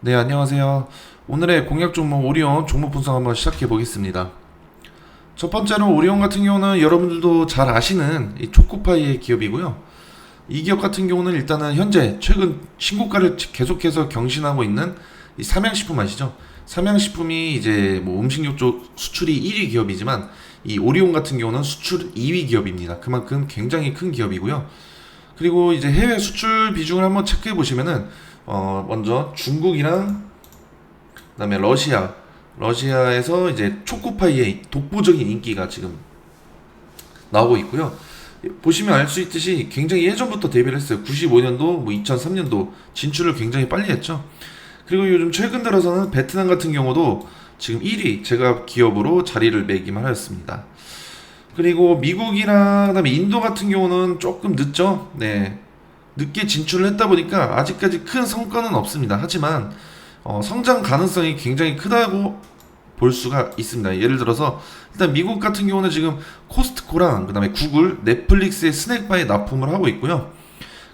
네, 안녕하세요. 오늘의 공략 종목 오리온 종목 분석 한번 시작해 보겠습니다. 첫 번째로 오리온 같은 경우는 여러분들도 잘 아시는 이 초코파이의 기업이고요. 이 기업 같은 경우는 일단은 현재 최근 신고가를 계속해서 경신하고 있는 이 삼양식품 아시죠? 삼양식품이 이제 뭐 음식료 쪽 수출이 1위 기업이지만 이 오리온 같은 경우는 수출 2위 기업입니다. 그만큼 굉장히 큰 기업이고요. 그리고 이제 해외 수출 비중을 한번 체크해 보시면은 먼저 중국이랑 그다음에 러시아에서 이제 초코파이의 독보적인 인기가 지금 나오고 있고요. 보시면 알 수 있듯이 굉장히 예전부터 데뷔를 했어요. 95년도, 뭐 2003년도 진출을 굉장히 빨리 했죠. 그리고 요즘 최근 들어서는 베트남 같은 경우도 지금 1위 제가 기업으로 자리를 매김하였습니다. 그리고 미국이나 그다음에 인도 같은 경우는 조금 늦죠. 네. 늦게 진출을 했다 보니까 아직까지 큰 성과는 없습니다. 하지만 성장 가능성이 굉장히 크다고 볼 수가 있습니다. 예를 들어서 일단 미국 같은 경우는 지금 코스트코랑 그다음에 구글, 넷플릭스의 스낵바에 납품을 하고 있고요.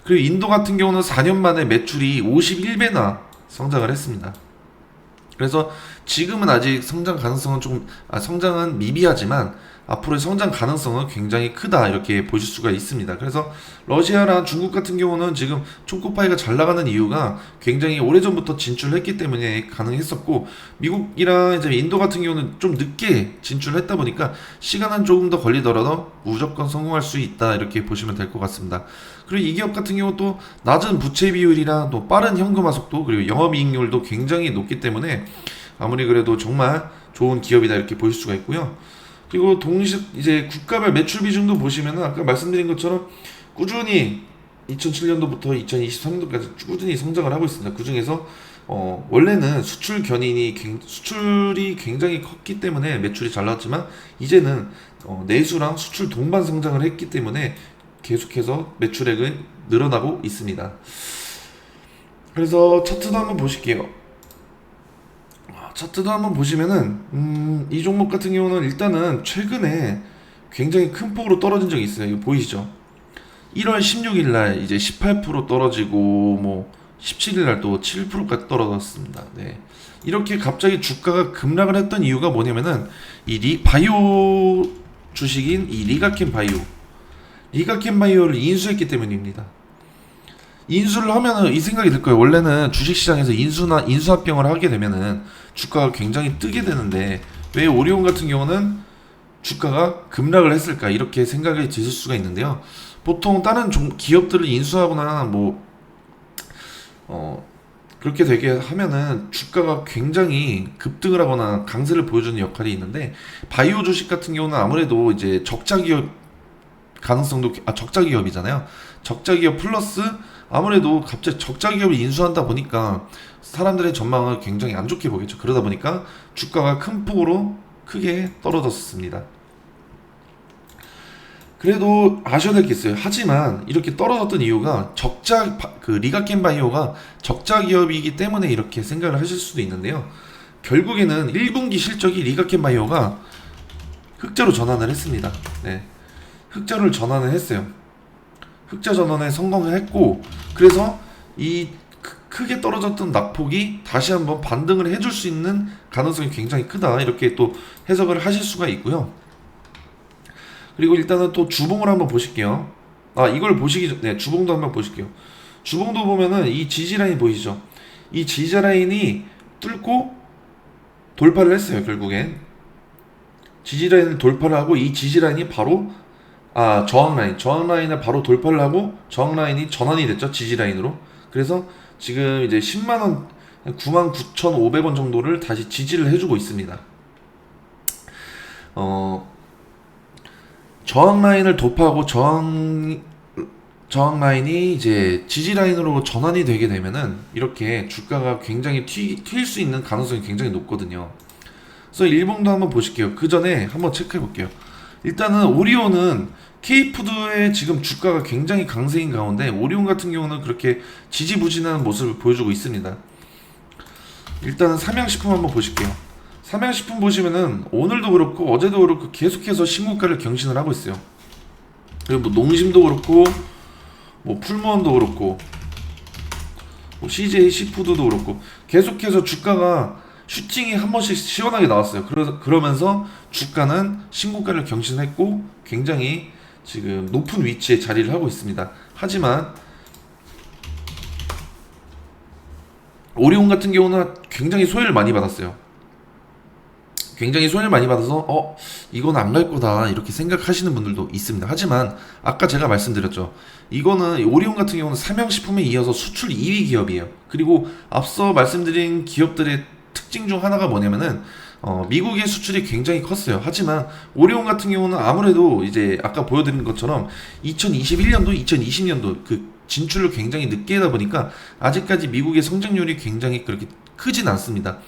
그리고 인도 같은 경우는 4년 만에 매출이 51배나 성장을 했습니다. 그래서 지금은 아직 성장 가능성은 성장은 미비하지만 앞으로의 성장 가능성은 굉장히 크다 이렇게 보실 수가 있습니다. 그래서 러시아랑 중국 같은 경우는 지금 초코파이가 잘 나가는 이유가 굉장히 오래전부터 진출했기 때문에 가능했었고, 미국이랑 이제 인도 같은 경우는 좀 늦게 진출했다 보니까 시간은 조금 더 걸리더라도 무조건 성공할 수 있다 이렇게 보시면 될 것 같습니다. 그리고 이 기업 같은 경우 또 낮은 부채 비율이랑 또 빠른 현금화 속도 그리고 영업이익률도 굉장히 높기 때문에 아무리 그래도 정말 좋은 기업이다 이렇게 보실 수가 있고요. 그리고 동시 이제 국가별 매출 비중도 보시면은 아까 말씀드린 것처럼 꾸준히 2007년도부터 2023년도까지 꾸준히 성장을 하고 있습니다. 그 중에서 원래는 수출이 굉장히 컸기 때문에 매출이 잘 나왔지만 이제는 내수랑 수출 동반 성장을 했기 때문에 계속해서 매출액은 늘어나고 있습니다. 그래서 차트도 한번 보실게요. 차트도 한번 보시면은 이 종목 같은 경우는 일단은 최근에 굉장히 큰 폭으로 떨어진 적이 있어요. 이거 보이시죠? 1월 16일 날 이제 18% 떨어지고 뭐 17일 날 또 7%까지 떨어졌습니다. 네. 이렇게 갑자기 주가가 급락을 했던 이유가 뭐냐면은 바이오 주식인 이 리가켄 바이오를 인수했기 때문입니다. 인수를 하면은 이 생각이 들 거예요. 원래는 주식시장에서 인수합병을 하게 되면은 주가가 굉장히 뜨게 되는데 왜 오리온 같은 경우는 주가가 급락을 했을까 이렇게 생각이 드실 수가 있는데요. 보통 다른 기업들을 인수하거나 그렇게 되게 하면은 주가가 굉장히 급등을 하거나 강세를 보여주는 역할이 있는데, 바이오 주식 같은 경우는 아무래도 이제 적자 기업이잖아요. 적자 기업 플러스 아무래도 갑자기 적자 기업을 인수한다 보니까 사람들의 전망을 굉장히 안 좋게 보겠죠. 그러다 보니까 주가가 큰 폭으로 크게 떨어졌습니다. 그래도 아셔야 될 게 있어요. 하지만 이렇게 떨어졌던 이유가 리가켄 바이오가 적자 기업이기 때문에 이렇게 생각을 하실 수도 있는데요. 결국에는 1분기 실적이 리가켄 바이오가 흑자로 전환을 했습니다. 네. 흑자를 전환을 했어요. 흑자 전환에 성공을 했고, 그래서 이 크게 떨어졌던 낙폭이 다시 한번 반등을 해줄 수 있는 가능성이 굉장히 크다 이렇게 또 해석을 하실 수가 있고요. 그리고 일단은 또 주봉을 한번 보실게요. 이걸 주봉도 한번 보실게요. 주봉도 보면은 이 지지라인 보이시죠? 이 지지라인이 뚫고 돌파를 했어요. 결국엔 지지라인을 돌파를 하고 이 지지라인이 바로 저항라인을 바로 돌파를 하고 저항라인이 전환이 됐죠. 지지라인으로. 그래서 지금 이제 10만원 99,500원 정도를 다시 지지를 해주고 있습니다. 저항라인을 돌파하고 저항라인이 이제 지지라인으로 전환이 되게 되면은 이렇게 주가가 굉장히 튈 수 있는 가능성이 굉장히 높거든요. 그래서 일봉도 한번 보실게요. 그 전에 한번 체크해 볼게요. 일단은 오리온은 K푸드의 지금 주가가 굉장히 강세인 가운데 오리온 같은 경우는 그렇게 지지부진한 모습을 보여주고 있습니다. 일단은 삼양식품 한번 보실게요. 삼양식품 보시면은 오늘도 그렇고 어제도 그렇고 계속해서 신고가를 경신을 하고 있어요. 그리고 뭐 농심도 그렇고 뭐 풀무원도 그렇고 뭐 CJ 시푸드도 그렇고 계속해서 주가가 슈팅이 한 번씩 시원하게 나왔어요. 그러면서 주가는 신고가를 경신했고 굉장히 지금 높은 위치에 자리를 하고 있습니다. 하지만 오리온 같은 경우는 굉장히 소외를 많이 받았어요. 굉장히 손해를 많이 받아서 이건 안 갈 거다 이렇게 생각하시는 분들도 있습니다. 하지만 아까 제가 말씀드렸죠. 이거는 오리온 같은 경우는 삼양식품에 이어서 수출 2위 기업이에요. 그리고 앞서 말씀드린 기업들의 특징 중 하나가 뭐냐면은 미국의 수출이 굉장히 컸어요. 하지만 오리온 같은 경우는 아무래도 이제 아까 보여드린 것처럼 2021년도, 2020년도 그 진출을 굉장히 늦게 하다 보니까 아직까지 미국의 성장률이 굉장히 그렇게 크진 않습니다.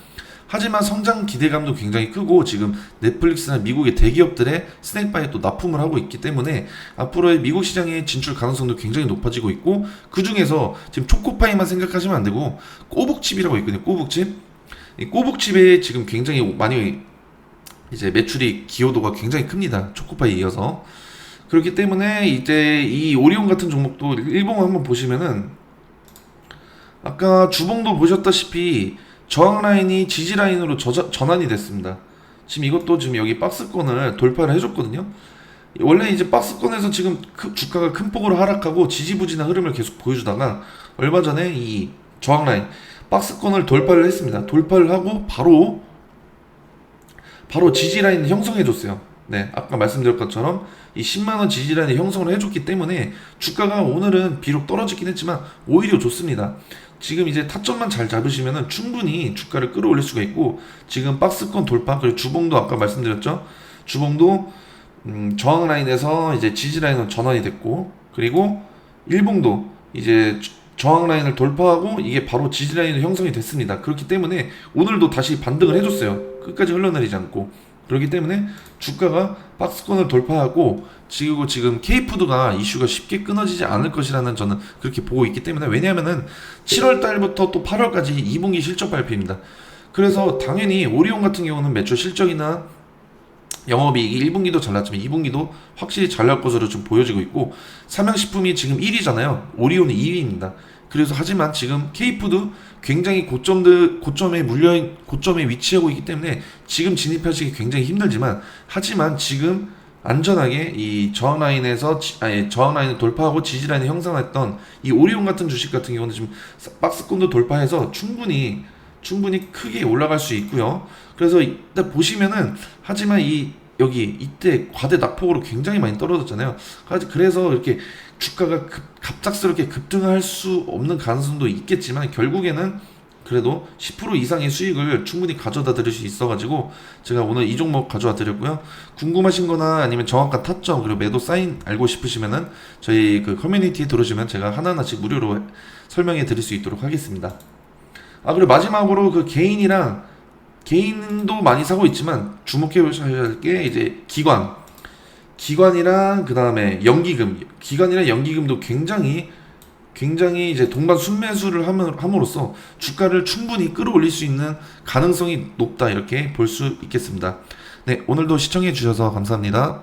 하지만 성장 기대감도 굉장히 크고 지금 넷플릭스나 미국의 대기업들의 스낵바에 또 납품을 하고 있기 때문에 앞으로의 미국 시장의 진출 가능성도 굉장히 높아지고 있고, 그 중에서 지금 초코파이만 생각하시면 안 되고 꼬북칩이라고 있거든요. 꼬북칩. 이 꼬북칩에 지금 굉장히 많이 이제 매출이 기여도가 굉장히 큽니다. 초코파이에 이어서. 그렇기 때문에 이제 이 오리온 같은 종목도 일봉 한번 보시면은 아까 주봉도 보셨다시피 저항 라인이 지지 라인으로 전환이 됐습니다. 지금 이것도 지금 여기 박스권을 돌파를 해줬거든요. 원래 이제 박스권에서 지금 주가가 큰 폭으로 하락하고 지지부진한 흐름을 계속 보여주다가 얼마 전에 이 저항 라인 박스권을 돌파를 했습니다. 돌파를 하고 바로 지지 라인을 형성해줬어요. 네, 아까 말씀드린 것처럼 이 10만원 지지 라인을 형성을 해줬기 때문에 주가가 오늘은 비록 떨어지긴 했지만 오히려 좋습니다. 지금 이제 타점만 잘 잡으시면은 충분히 주가를 끌어올릴 수가 있고, 지금 박스권 돌파, 그리고 주봉도 아까 말씀드렸죠. 주봉도 저항 라인에서 이제 지지 라인은 전환이 됐고, 그리고 일봉도 이제 저항 라인을 돌파하고 이게 바로 지지 라인으로 형성이 됐습니다. 그렇기 때문에 오늘도 다시 반등을 해줬어요. 끝까지 흘러내리지 않고. 그렇기 때문에 주가가 박스권을 돌파하고 지금 K푸드가 이슈가 쉽게 끊어지지 않을 것이라는 저는 그렇게 보고 있기 때문에, 왜냐하면은 7월 달부터 또 8월까지 2분기 실적 발표입니다. 그래서 당연히 오리온 같은 경우는 매출 실적이나 영업이익이 1분기도 잘 났지만 2분기도 확실히 잘 날 것으로 좀 보여지고 있고, 삼양식품이 지금 1위잖아요. 오리온이 2위입니다. 그래서 하지만 지금 K푸드 굉장히 고점에 위치하고 있기 때문에 지금 진입하시기 굉장히 힘들지만, 하지만 지금 안전하게 이 저항 라인을 돌파하고 지지 라인을 형성했던 이 오리온 같은 주식 같은 경우는 지금 박스권도 돌파해서 충분히 크게 올라갈 수 있고요. 그래서 일단 보시면은, 하지만 이때 과대 낙폭으로 굉장히 많이 떨어졌잖아요. 그래서 이렇게 주가가 갑작스럽게 급등할 수 없는 가능성도 있겠지만 결국에는 그래도 10% 이상의 수익을 충분히 가져다 드릴 수 있어가지고 제가 오늘 이 종목 가져와 드렸고요. 궁금하신 거나 아니면 정확한 타점 그리고 매도 사인 알고 싶으시면은 저희 그 커뮤니티에 들어오시면 제가 하나하나씩 무료로 설명해 드릴 수 있도록 하겠습니다. 그리고 마지막으로 그 개인도 많이 사고 있지만 주목해 보셔야 할 게 이제 기관이랑 그 다음에 기관이랑 연기금도 굉장히 이제 동반 순매수를 함으로써 주가를 충분히 끌어올릴 수 있는 가능성이 높다, 이렇게 볼 수 있겠습니다. 네, 오늘도 시청해 주셔서 감사합니다.